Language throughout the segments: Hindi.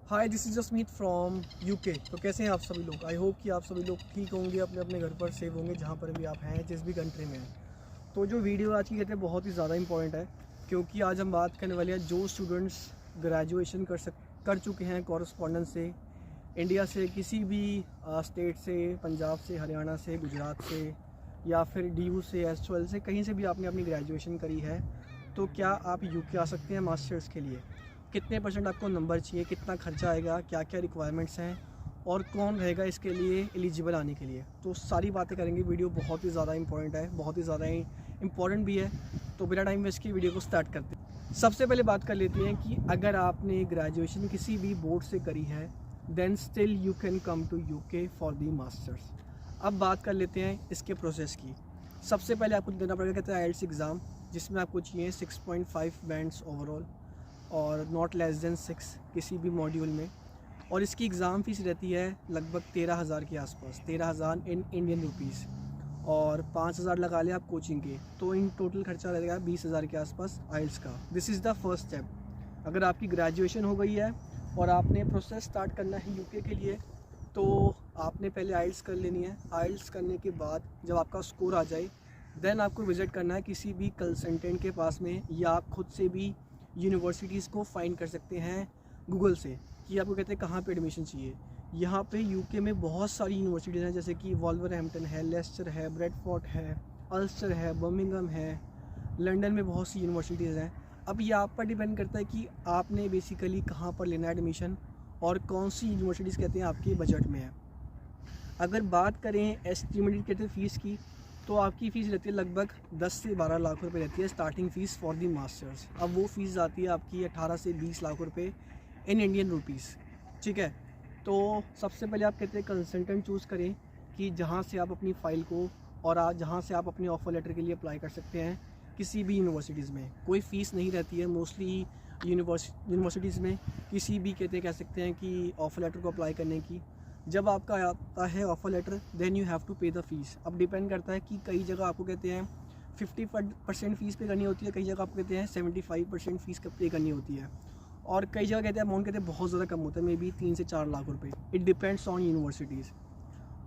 Hi, this is Jasmeet from UK. तो कैसे हैं आप सभी लोग? आई होप कि आप सभी लोग ठीक होंगे, अपने अपने घर पर सेफ होंगे, जहाँ पर भी आप हैं, जिस भी कंट्री में हैं। तो जो वीडियो आज की कहते हैं बहुत ही ज़्यादा इंपॉर्टेंट है, क्योंकि आज हम बात करने वाले हैं जो स्टूडेंट्स ग्रेजुएशन कर चुके हैं कॉरस्पॉन्डेंस से, इंडिया से, किसी भी स्टेट से, पंजाब से, हरियाणा से, गुजरात से, या फिर DU से, SOL से, कहीं से भी आपने अपनी ग्रेजुएशन करी है, तो क्या आप यूके आ सकते हैं मास्टर्स के लिए? कितने % आपको नंबर चाहिए, कितना खर्चा आएगा, क्या क्या रिक्वायरमेंट्स हैं, और कौन रहेगा इसके लिए एलिजिबल आने के लिए? तो सारी बातें करेंगे। वीडियो बहुत ही ज़्यादा इंपॉर्टेंट है, बहुत ही ज़्यादा इंपॉर्टेंट भी है। तो बिना टाइम वेस्ट की वीडियो को स्टार्ट करते हैं। सबसे पहले बात कर लेते हैं कि अगर आपने ग्रेजुएशन किसी भी बोर्ड से करी है, then still you can come to UK for the masters. अब बात कर लेते हैं इसके प्रोसेस की। सबसे पहले आपको देना पड़ेगा कहते हैं IELTS एग्ज़ाम, जिसमें आपको चाहिए 6.5 बैंड्स ओवरऑल और नॉट लेस देन 6 किसी भी मॉड्यूल में। और इसकी एग्ज़ाम फ़ीस रहती है लगभग 13,000 के आसपास, 13,000 इन इंडियन रुपीज़, और 5,000 लगा लें आप कोचिंग के, तो इन टोटल खर्चा रहेगा 20,000 के आसपास IELTS का। This is the first step. अगर आपकी ग्रेजुएशन हो गई है और आपने प्रोसेस स्टार्ट करना है यूके के लिए, तो आपने पहले IELTS कर लेनी है। IELTS करने के बाद जब आपका स्कोर आ जाए, देन आपको विज़िट करना है किसी भी कंसल्टेंट के पास में, या आप खुद से भी यूनिवर्सिटीज़ को फाइंड कर सकते हैं गूगल से कि आपको कहते हैं कहाँ पे एडमिशन चाहिए। यहाँ पे यूके में बहुत सारी यूनिवर्सिटीज़ हैं, जैसे कि वॉल्वरहैम्पटन है, लेस्टर है, ब्रेडफोर्ड है, अल्स्टर है, बर्मिंघम है, लंदन में बहुत सी यूनिवर्सिटीज़ हैं। अब ये आप पर डिपेंड करता है कि आपने बेसिकली कहाँ पर लेना है एडमिशन, और कौन सी यूनिवर्सिटीज़ कहते हैं आपके बजट में है। अगर बात करें एस्टिमेटेड कहते हैं फ़ीस की, तो आपकी फ़ीस रहती है लगभग 10 से 12 लाख रुपए रहती है starting fees for the masters. अब वो फ़ीस आती है आपकी 18 से 20 लाख रुपए इन इंडियन रुपीज़, ठीक है। तो सबसे पहले आप कहते हैं कंसल्टेंट चूज़ करें कि जहाँ से आप अपनी फ़ाइल को, और जहाँ से आप अपने ऑफ़र लेटर के लिए अप्लाई कर सकते हैं किसी भी यूनिवर्सिटीज़ में। कोई फ़ीस नहीं रहती है मोस्टली यूनिवर्सिटीज़ में, किसी भी कह सकते हैं कि ऑफ़र लेटर को अप्लाई करने की। जब आपका आता है offer letter, then you have to pay the fees. अब डिपेंड करता है कि कई जगह आपको कहते हैं 50% फ़ीस पे करनी होती है, कई जगह आपको कहते हैं 75% फ़ीस पे करनी होती है, और कई जगह कहते हैं अमाउंट कहते हैं बहुत ज़्यादा कम होता है, मे बी 3 से 4 लाख रुपए। It depends on universities.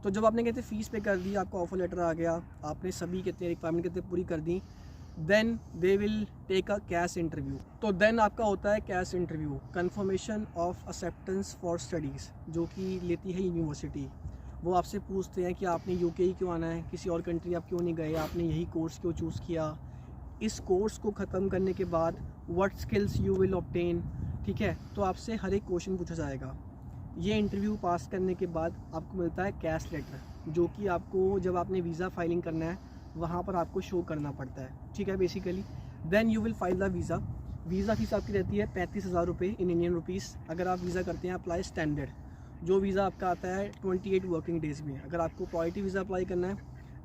तो जब आपने कहते हैं फ़ीस पे कर दी, आपका ऑफ़र लेटर आ गया, आपने सभी कहते हैं रिक्वायरमेंट कहते हैं पूरी कर दी, then they will take a cash interview. तो देन आपका होता है cash interview, confirmation of acceptance for studies, जो कि लेती है यूनिवर्सिटी। वो आपसे पूछते हैं कि आपने यूके ही क्यों आना है, किसी और कंट्री आप क्यों नहीं गए, आपने यही कोर्स क्यों चूज़ किया, इस कोर्स को ख़त्म करने के बाद what skills you will obtain, ठीक है। तो आपसे हर एक क्वेश्चन पूछा जाएगा। ये इंटरव्यू पास करने के बाद आपको मिलता है कैश लेटर, जो कि आपको जब आपने वीज़ा फाइलिंग करना है वहाँ पर आपको शो करना पड़ता है, ठीक है basically. Then you will file the visa. Visa fees आपकी रहती है 35,000 रुपये इन इंडियन रुपीज़, अगर आप वीज़ा करते हैं अप्लाई स्टैंडर्ड, जो वीज़ा आपका आता है 28 वर्किंग डेज़ में। अगर आपको प्रायोरिटी वीज़ा अप्लाई करना है,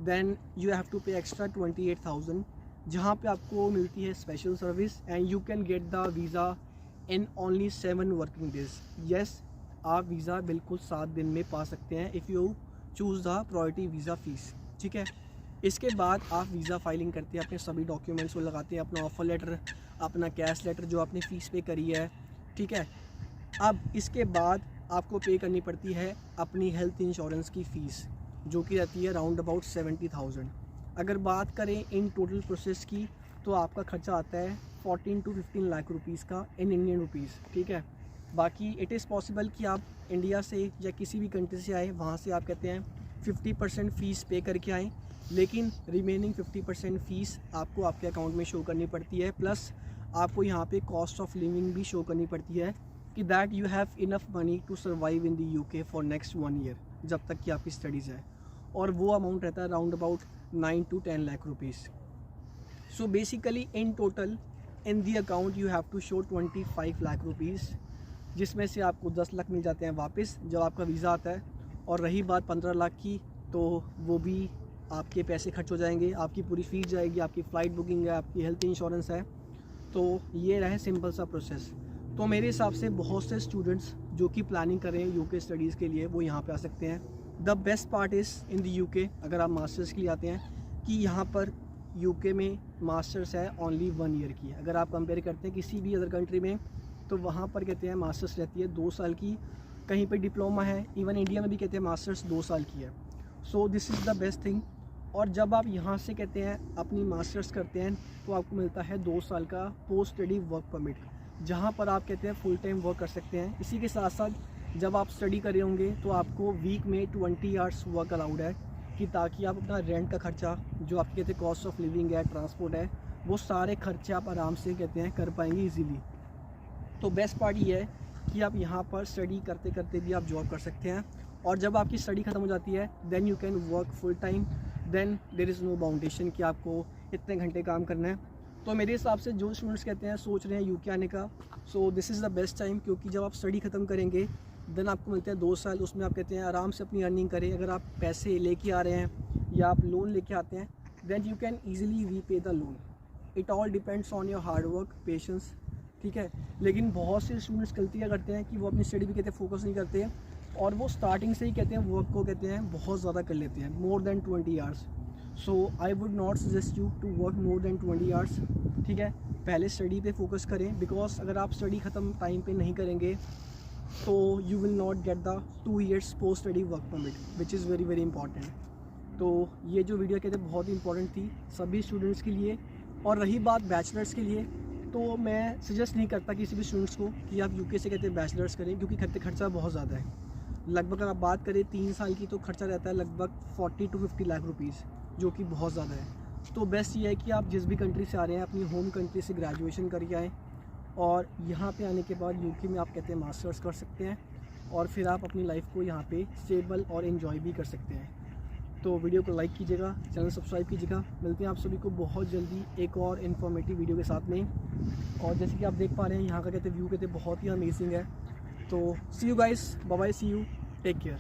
देन यू हैव टू पे एक्स्ट्रा 28,000, जहाँ पे आपको मिलती है special service, and you can get the visa in only 7 working days. Yes, आप वीज़ा बिल्कुल 7 दिन में पा सकते हैं if you choose the priority visa fees, ठीक है। इसके बाद आप वीज़ा फाइलिंग करते हैं, अपने सभी डॉक्यूमेंट्स को लगाते हैं, अपना ऑफ़र लेटर, अपना कैश लेटर जो आपने फ़ीस पे करी है, ठीक है। अब इसके बाद आपको पे करनी पड़ती है अपनी हेल्थ इंश्योरेंस की फ़ीस, जो कि रहती है राउंड अबाउट 70,000। अगर बात करें इन टोटल प्रोसेस की, तो आपका खर्चा आता है 14 to 15 लाख रुपीज़ का इन इंडियन रुपीज़, ठीक है। बाकी इट इज़ पॉसिबल कि आप इंडिया से या किसी भी कंट्री से आए, वहाँ से आप कहते हैं 50% फ़ीस पे करके आएँ, लेकिन रिमेनिंग 50% फ़ीस आपको आपके अकाउंट में शो करनी पड़ती है। प्लस आपको यहाँ पे कॉस्ट ऑफ लिविंग भी शो करनी पड़ती है कि that you have enough money to survive in the UK for next 1 year, जब तक कि आपकी स्टडीज़ है, और वो अमाउंट रहता है round about 9 to 10 lakh rupees. So basically in total in the account you have to show 25 lakh rupees, जिसमें से आपको 10 लाख मिल जाते हैं वापस जब आपका वीज़ा आता है, और रही बात 15 लाख की, तो वो भी आपके पैसे खर्च हो जाएंगे, आपकी पूरी फ़ीस जाएगी, आपकी फ़्लाइट बुकिंग है, आपकी हेल्थ इंश्योरेंस है। तो ये रहे सिंपल सा प्रोसेस। तो मेरे हिसाब से बहुत से स्टूडेंट्स जो कि प्लानिंग कर रहे हैं यूके स्टडीज़ के लिए, वो यहाँ पे आ सकते हैं। The best part is in the UK, अगर आप मास्टर्स के लिए आते हैं, कि यहाँ पर यूके में मास्टर्स है ओनली 1 ईयर की। अगर आप कंपेयर करते हैं किसी भी अदर कंट्री में, तो वहाँ पर कहते हैं मास्टर्स रहती है 2 साल की, कहीं पे डिप्लोमा है, इवन इंडिया में भी कहते हैं मास्टर्स 2 साल की है। So this is the best thing. और जब आप यहाँ से कहते हैं अपनी मास्टर्स करते हैं तो आपको मिलता है 2 साल का पोस्ट स्टडी वर्क परमिट, जहाँ पर आप कहते हैं फुल टाइम वर्क कर सकते हैं। इसी के साथ साथ जब आप स्टडी कर रहे होंगे तो आपको वीक में 20 आवर्स वर्क अलाउड है, कि ताकि आप अपना रेंट का खर्चा, जो आपके कहते हैं कॉस्ट ऑफ लिविंग है, ट्रांसपोर्ट है, वो सारे खर्चे आप आराम से कहते हैं कर पाएंगे ईजीली। तो बेस्ट पार्ट ये है कि आप यहाँ पर स्टडी करते करते भी आप जॉब कर सकते हैं, और जब आपकी स्टडी ख़त्म हो जाती है then you can work full time, then there is no boundation कि आपको इतने घंटे काम करना है। तो मेरे हिसाब से जो स्टूडेंट्स कहते हैं सोच रहे हैं यूके आने का, so this is the best time, क्योंकि जब आप स्टडी ख़त्म करेंगे देन आपको मिलते हैं 2 साल, उसमें आप कहते हैं आराम से अपनी अर्निंग करें। अगर आप पैसे लेके आ रहे हैं या आप लोन लेके आते हैं then you can easily repay the loan. It all depends on your hard work, patience, ठीक है। लेकिन बहुत से स्टूडेंट्स गलतियाँ करते हैं कि वो अपनी स्टडी भी कहते हैं फोकस नहीं करते हैं, और वो स्टार्टिंग से ही कहते हैं वर्क को कहते हैं बहुत ज़्यादा कर लेते हैं, more than 20 hours. So I would not suggest you to work more than 20 hours, ठीक है। पहले स्टडी पे फोकस करें, बिकॉज अगर आप स्टडी ख़त्म टाइम पे नहीं करेंगे तो you will not get the 2 years post study work permit, which is very very important. तो ये जो वीडियो कहते हैं बहुत इंपॉर्टेंट थी सभी स्टूडेंट्स के लिए। और रही बात बैचलर्स के लिए, तो मैं सजेस्ट नहीं करता किसी भी स्टूडेंट्स को कि आप यूके से कहते हैं बैचलर्स करें, क्योंकि खर्चा बहुत ज़्यादा है। लगभग अगर आप बात करें 3 साल की तो खर्चा रहता है लगभग 40 to 50 लाख रुपीज़, जो कि बहुत ज़्यादा है। तो बेस्ट ये है कि आप जिस भी कंट्री से आ रहे हैं अपनी होम कंट्री से ग्रेजुएशन करके आएँ, और यहाँ पे आने के बाद यूके में आप कहते हैं मास्टर्स कर सकते हैं, और फिर आप अपनी लाइफ को यहाँ पे स्टेबल और एंजॉय भी कर सकते हैं। तो वीडियो को लाइक कीजिएगा, चैनल सब्सक्राइब कीजिएगा। मिलते हैं आप सभी को बहुत जल्दी एक और इन्फॉर्मेटिव वीडियो के साथ में। और जैसे कि आप देख पा रहे हैं यहाँ का कहते व्यू कहते बहुत ही अमेजिंग है। तो see you guys, bye bye, see you, take care.